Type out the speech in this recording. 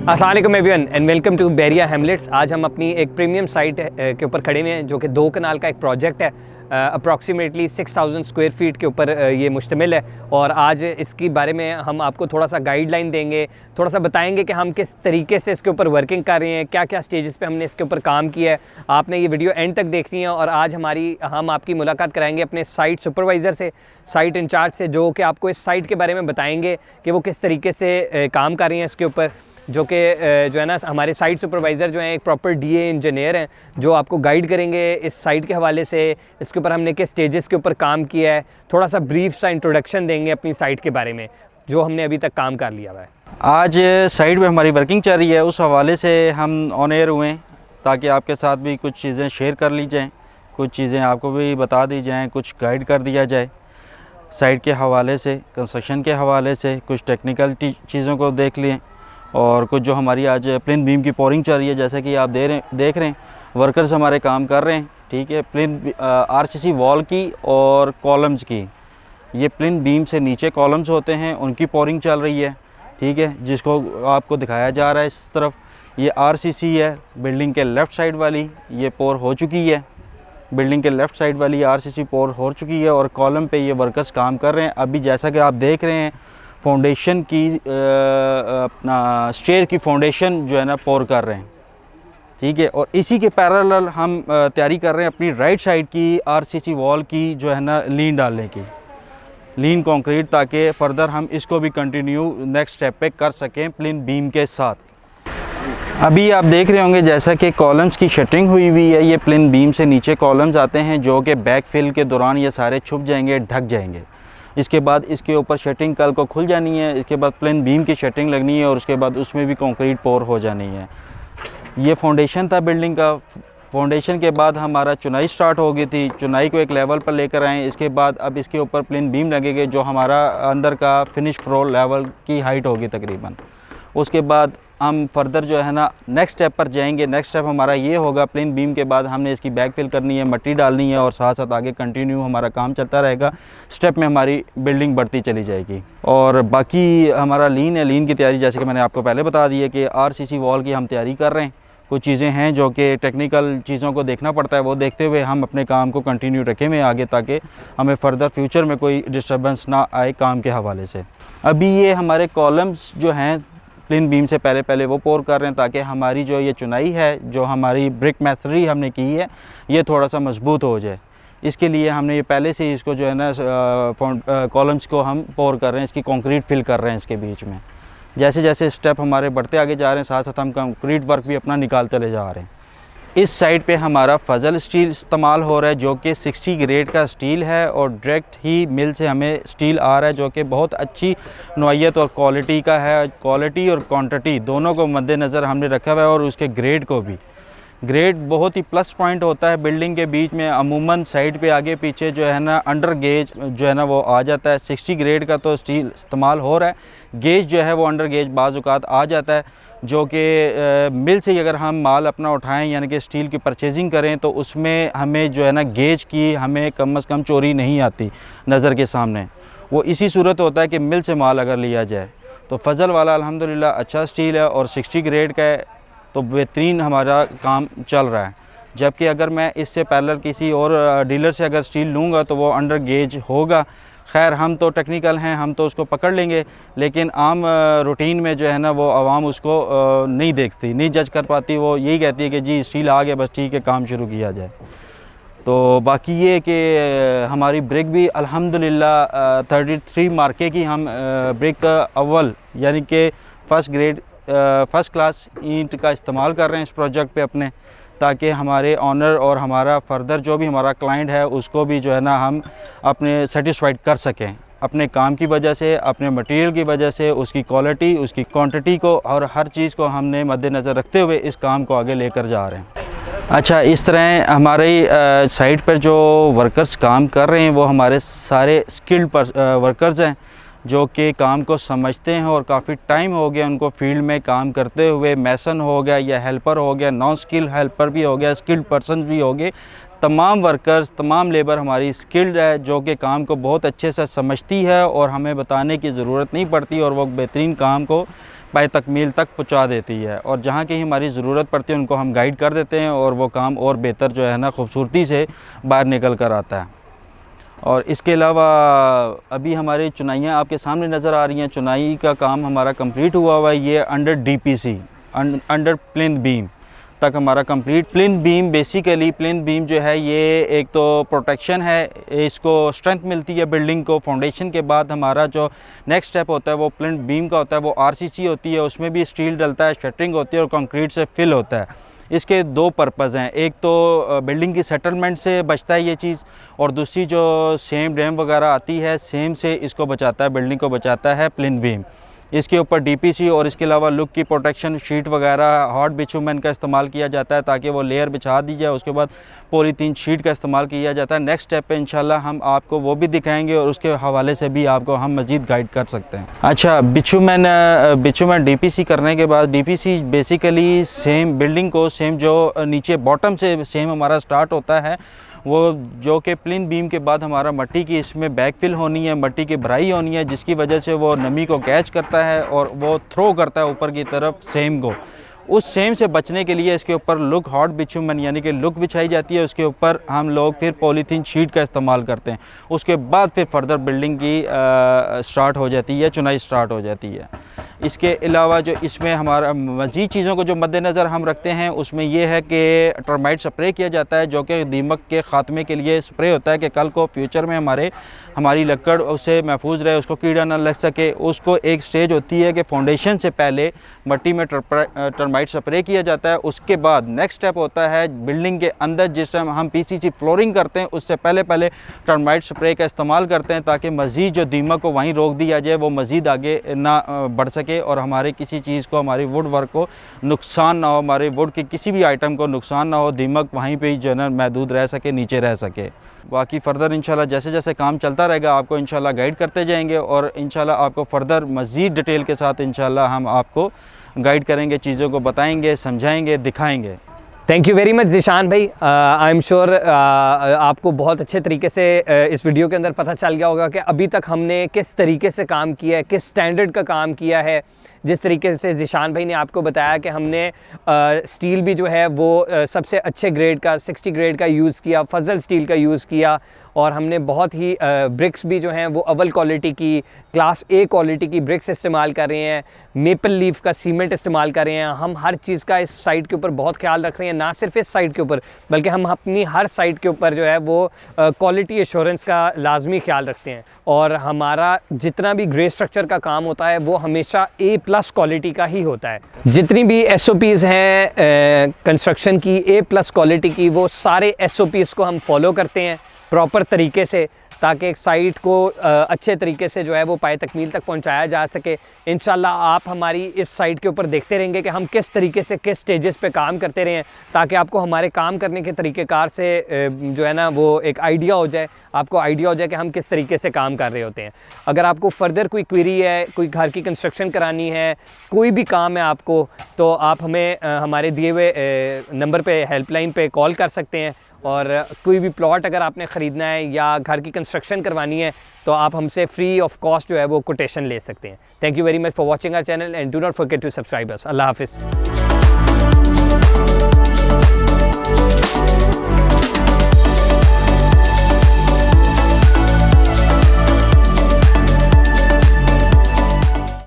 अस्सलाम वालेकुम everyone and welcome to Bairiya hamlets. आज हम अपनी एक प्रीमियम साइट के ऊपर खड़े हुए हैं जो कि 2 कनाल का एक प्रोजेक्ट है। अप्रॉक्सीमेटली 6000 स्क्वायर फीट के ऊपर ये मुश्तमिल है और आज इसके बारे में हम आपको थोड़ा सा गाइडलाइन देंगे, थोड़ा सा बताएंगे कि हम किस तरीके से इसके ऊपर वर्किंग कर रहे हैं, क्या क्या स्टेजेस पे हमने इसके ऊपर काम किया है। आपने ये वीडियो एंड तक देखनी है और आज हम आपकी मुलाकात कराएंगे अपने साइट सुपरवाइज़र से, साइट इंचार्ज से, जो कि आपको इस साइट के बारे में बताएंगे कि वो किस तरीके से काम कर रही हैं इसके ऊपर। जो कि जो है ना, हमारे साइट सुपरवाइज़र जो हैं एक प्रॉपर डीए इंजीनियर हैं जो आपको गाइड करेंगे इस साइट के हवाले से, इसके ऊपर हमने किस स्टेजेस के ऊपर काम किया है, थोड़ा सा ब्रीफ सा इंट्रोडक्शन देंगे अपनी साइट के बारे में जो हमने अभी तक काम कर लिया हुआ है। आज साइट पे हमारी वर्किंग चल रही है, उस हवाले से हम ऑन एयर हुए ताकि आपके साथ भी कुछ चीज़ें शेयर कर ली जाएँ, कुछ चीज़ें आपको भी बता दी जाएँ, कुछ गाइड कर दिया जाए साइट के हवाले से, कंस्ट्रक्शन के हवाले से, कुछ टेक्निकल चीज़ों को देख लें और कुछ जो हमारी आज प्लिंथ बीम की पोरिंग चल रही है, जैसे कि आप देख रहे हैं वर्कर्स हमारे काम कर रहे हैं। ठीक है, प्लिंथ आरसीसी वॉल की और कॉलम्स की, ये प्लिंथ बीम से नीचे कॉलम्स होते हैं उनकी पोरिंग चल रही है। ठीक है, जिसको आपको दिखाया जा रहा है इस तरफ, ये आरसीसी है बिल्डिंग के लेफ़्ट साइड वाली, ये पोर हो चुकी है। बिल्डिंग के लेफ़्ट साइड वाली आरसीसी पोर हो चुकी है और कॉलम पे ये वर्कर्स काम कर रहे हैं। अभी जैसा कि आप देख रहे हैं फाउंडेशन की अपना स्टेयर की फाउंडेशन जो है ना पोर कर रहे हैं। ठीक है, और इसी के पैरेलल हम तैयारी कर रहे हैं अपनी राइट साइड की आरसीसी वॉल की जो है ना लीन डालने की, लीन कंक्रीट, ताकि फर्दर हम इसको भी कंटिन्यू नेक्स्ट स्टेप पे कर सकें प्लिंथ बीम के साथ। अभी आप देख रहे होंगे जैसा कि कॉलम्स की शटरिंग हुई है, ये प्लिंथ बीम से नीचे कॉलम्स आते हैं जो कि बैक फिल के दौरान ये सारे छुप जाएंगे, ढक जाएंगे। इसके बाद इसके ऊपर शटरिंग कल को खुल जानी है, इसके बाद प्लेन बीम की शटरिंग लगनी है और उसके बाद उसमें भी कंक्रीट पोर हो जानी है। ये फाउंडेशन था बिल्डिंग का। फाउंडेशन के बाद हमारा चुनाई स्टार्ट हो गई थी, चुनाई को एक लेवल पर लेकर आए। इसके बाद अब इसके ऊपर प्लेन बीम लगेंगे जो हमारा अंदर का फिनिश फ्लोर लेवल की हाइट होगी तकरीबन। उसके बाद हम फर्दर जो है ना नेक्स्ट स्टेप पर जाएंगे। नेक्स्ट स्टेप हमारा ये होगा, प्लेन बीम के बाद हमने इसकी बैक फिल करनी है, मट्टी डालनी है और साथ साथ आगे कंटिन्यू हमारा काम चलता रहेगा। स्टेप में हमारी बिल्डिंग बढ़ती चली जाएगी और बाकी हमारा लीन है। लीन की तैयारी जैसे कि मैंने आपको पहले बता दी है कि आरसीसी वॉल की हम तैयारी कर रहे हैं। कुछ चीज़ें हैं जो कि टेक्निकल चीज़ों को देखना पड़ता है, वो देखते हुए हम अपने काम को कंटिन्यू रखें में आगे, ताकि हमें फ़र्दर फ्यूचर में कोई डिस्टर्बेंस ना आए काम के हवाले से। अभी ये हमारे कॉलम्स जो हैं प्लिंथ बीम से पहले वो पोर कर रहे हैं ताकि हमारी जो ये चुनाई है, जो हमारी ब्रिक मैसनरी हमने की है, ये थोड़ा सा मजबूत हो जाए। इसके लिए हमने ये पहले से ही इसको जो है ना कॉलम्स को हम पोर कर रहे हैं, इसकी कंक्रीट फिल कर रहे हैं इसके बीच में। जैसे जैसे स्टेप हमारे बढ़ते आगे जा रहे हैं, साथ साथ हम कंक्रीट वर्क भी अपना निकालते ले जा रहे हैं। इस साइड पे हमारा फजल स्टील इस्तेमाल हो रहा है जो कि 60 ग्रेड का स्टील है और डायरेक्ट ही मिल से हमें स्टील आ रहा है जो कि बहुत अच्छी नौइयत और क्वालिटी का है। क्वालिटी और क्वांटिटी दोनों को मद्देनज़र हमने रखा हुआ है और उसके ग्रेड को भी। ग्रेड बहुत ही प्लस पॉइंट होता है बिल्डिंग के बीच में। अमूमन साइड पे आगे पीछे जो है ना अंडर गेज जो है ना वो आ जाता है। 60 ग्रेड का तो स्टील इस्तेमाल हो रहा है, गेज जो है वो अंडर गेज बाज़ औक़ात आ जाता है, जो कि मिल से अगर हम माल अपना उठाएं यानी कि स्टील की परचेजिंग करें तो उसमें हमें जो है ना गेज की हमें कम से कम चोरी नहीं आती नज़र के सामने। वो इसी सूरत होता है कि मिल से माल अगर लिया जाए तो फजल वाला अल्हम्दुलिल्लाह अच्छा स्टील है और 60 ग्रेड का है, तो बेहतरीन हमारा काम चल रहा है। जबकि अगर मैं इससे पैरेलल किसी और डीलर से अगर स्टील लूँगा तो वो अंडर गेज होगा। खैर हम तो टेक्निकल हैं, हम तो उसको पकड़ लेंगे, लेकिन आम रूटीन में जो है ना वो आवाम उसको नहीं देखती, नहीं जज कर पाती। वो यही कहती है कि जी स्टील आ गया, बस ठीक है काम शुरू किया जाए। तो बाकी ये कि हमारी ब्रिक भी अल्हम्दुलिल्लाह 33 मार्के की हम ब्रिक अव्वल यानी कि फर्स्ट ग्रेड फर्स्ट क्लास ईंट का इस्तेमाल कर रहे हैं इस प्रोजेक्ट पे अपने, ताकि हमारे ऑनर और हमारा फर्दर जो भी हमारा क्लाइंट है उसको भी जो है ना हम अपने सेटिस्फाइड कर सकें अपने काम की वजह से, अपने मटेरियल की वजह से, उसकी क्वालिटी, उसकी क्वांटिटी को और हर चीज़ को हमने मद्देनज़र रखते हुए इस काम को आगे लेकर जा रहे हैं। अच्छा, इस तरह हमारी साइट पर जो वर्कर्स काम कर रहे हैं वो हमारे सारे स्किल्ड वर्कर्स हैं जो कि काम को समझते हैं और काफ़ी टाइम हो गया उनको फील्ड में काम करते हुए। मैसन हो गया या हेल्पर हो गया, नॉन स्किल हेल्पर भी हो गया, स्किल्ड पर्सन भी हो गए, तमाम वर्कर्स, तमाम लेबर हमारी स्किल्ड है, जो कि काम को बहुत अच्छे से समझती है और हमें बताने की ज़रूरत नहीं पड़ती और वो बेहतरीन काम को पाए तकमील तक पहुंचा देती है। और जहाँ की हमारी ज़रूरत पड़ती है उनको हम गाइड कर देते हैं और वो काम और बेहतर जो है ना खूबसूरती से बाहर निकल कर आता है। और इसके अलावा अभी हमारी चुनाइयाँ आपके सामने नज़र आ रही हैं। चुनाई का काम हमारा कंप्लीट हुआ है। ये under DPC, under plinth beam तक हमारा complete. Plinth beam basically, plinth beam जो है ये एक तो प्रोटेक्शन है, इसको स्ट्रेंथ मिलती है बिल्डिंग को। फाउंडेशन के बाद हमारा जो नेक्स्ट स्टेप होता है वो प्लिंथ बीम का होता है, वो RCC होती है, उसमें भी स्टील डलता है, शटरिंग होती है और कंक्रीट से फिल होता है। इसके दो पर्पज़ हैं, एक तो बिल्डिंग की सेटलमेंट से बचता है ये चीज़, और दूसरी जो सेम डैम वगैरह आती है सेम से इसको बचाता है, बिल्डिंग को बचाता है प्लिंथ बीम। इसके ऊपर DPC और इसके अलावा लुक की प्रोटेक्शन शीट वगैरह हॉट बिचुमेन का इस्तेमाल किया जाता है ताकि वो लेयर बिछा दी जाए। उसके बाद पॉलीथीन शीट का इस्तेमाल किया जाता है। नेक्स्ट स्टेप पे इंशाल्लाह हम आपको वो भी दिखाएंगे और उसके हवाले से भी आपको हम मज़ीद गाइड कर सकते हैं। अच्छा, बिचुमेन DPC करने के बाद, DPC बेसिकली सेम बिल्डिंग को, सेम जो नीचे बॉटम से सेम हमारा स्टार्ट होता है, वो जो कि प्लिंथ बीम के बाद हमारा मट्टी की इसमें बैकफिल होनी है, मट्टी की भराई होनी है, जिसकी वजह से वो नमी को कैच करता है और वो थ्रो करता है ऊपर की तरफ सेम को। उस सेम से बचने के लिए इसके ऊपर लुक हॉट बिचुमन यानी कि लुक बिछाई जाती है। उसके ऊपर हम लोग फिर पॉलीथीन शीट का इस्तेमाल करते हैं। उसके बाद फिर फर्दर बिल्डिंग की स्टार्ट हो जाती है, चुनाई स्टार्ट हो जाती है। इसके अलावा जो इसमें हमारा मज़ीद चीज़ों को जो मद्देनज़र हम रखते हैं उसमें यह है कि टर्माइट स्प्रे किया जाता है, जो कि दीमक के ख़ात्मे के लिए स्प्रे होता है कि कल को फ्यूचर में हमारी लकड़ उससे महफूज रहे, उसको कीड़ा ना लग सके। उसको एक स्टेज होती है कि फाउंडेशन से पहले मट्टी में टर्माइट स्प्रे किया जाता है। उसके बाद नेक्स्ट स्टेप होता है बिल्डिंग के अंदर, जिस टाइम हम PCC फ्लोरिंग करते हैं उससे पहले टर्माइट स्प्रे का इस्तेमाल करते हैं ताकि मज़ीद जो दीमक को वहीं रोक दिया जाए, वो मज़ीद आगे ना बढ़ सके और हमारे किसी चीज़ को, हमारी वुड वर्क को नुकसान ना हो, हमारे वुड के किसी भी आइटम को नुकसान ना हो, दीमक वहीं पे ही जो है ना महदूद रह सके, नीचे रह सके। बाकी फ़र्दर इंशाल्लाह जैसे जैसे काम चलता रहेगा आपको इंशाल्लाह गाइड करते जाएंगे और इंशाल्लाह आपको फ़र्दर मज़ीद डिटेल के साथ इंशाल्लाह हम आपको गाइड करेंगे, चीज़ों को बताएंगे, समझाएंगे, दिखाएंगे। Thank you very much Zeeshan भाई। आई एम श्योर आपको बहुत अच्छे तरीके से इस वीडियो के अंदर पता चल गया होगा कि अभी तक हमने किस तरीके से काम किया है, किस स्टैंडर्ड का काम किया है। जिस तरीके से ज़ीशान भाई ने आपको बताया कि हमने स्टील भी जो है वो सबसे अच्छे ग्रेड का 60 ग्रेड का यूज़ किया, फजल स्टील का यूज़ किया, और हमने बहुत ही ब्रिक्स भी जो हैं वो अव्वल क्वालिटी की, क्लास A क्वालिटी की ब्रिक्स इस्तेमाल कर रहे हैं, मेपल लीफ का सीमेंट इस्तेमाल कर रहे हैं। हम हर चीज़ का इस साइट के ऊपर बहुत ख्याल रख रहे हैं, ना सिर्फ इस साइट के ऊपर बल्कि हम अपनी हर साइट के ऊपर जो है वो क्वालिटी एश्योरेंस का लाजमी ख्याल रखते हैं। और हमारा जितना भी ग्रे स्ट्रक्चर का काम होता है वो हमेशा A+ क्वालिटी का ही होता है। जितनी भी SOPs हैं कंस्ट्रक्शन की A+ क्वालिटी की, वो सारे SOPs को हम फॉलो करते हैं प्रॉपर तरीके से, ताकि एक साइट को अच्छे तरीके से जो है वो पाए तकमील तक पहुंचाया जा सके। इंशाल्लाह आप हमारी इस साइट के ऊपर देखते रहेंगे कि हम किस तरीके से किस स्टेजेस पे काम करते रहें, ताकि आपको हमारे काम करने के तरीक़ेकार से जो है ना वो एक आइडिया हो जाए, आपको आइडिया हो जाए कि हम किस तरीके से काम कर रहे होते हैं। अगर आपको फ़र्दर कोई क्वेरी है, कोई घर की कंस्ट्रक्शन करानी है, कोई भी काम है आपको, तो आप हमें हमारे दिए हुए नंबर पे, हेल्पलाइन पे कॉल कर सकते हैं। और कोई भी प्लॉट अगर आपने ख़रीदना है या घर की कंस्ट्रक्शन करवानी है तो आप हमसे फ्री ऑफ कॉस्ट जो है वो कोटेशन ले सकते हैं। Thank you very much for watching our channel and do not forget to subscribe us. अल्लाह हाफ़िज़।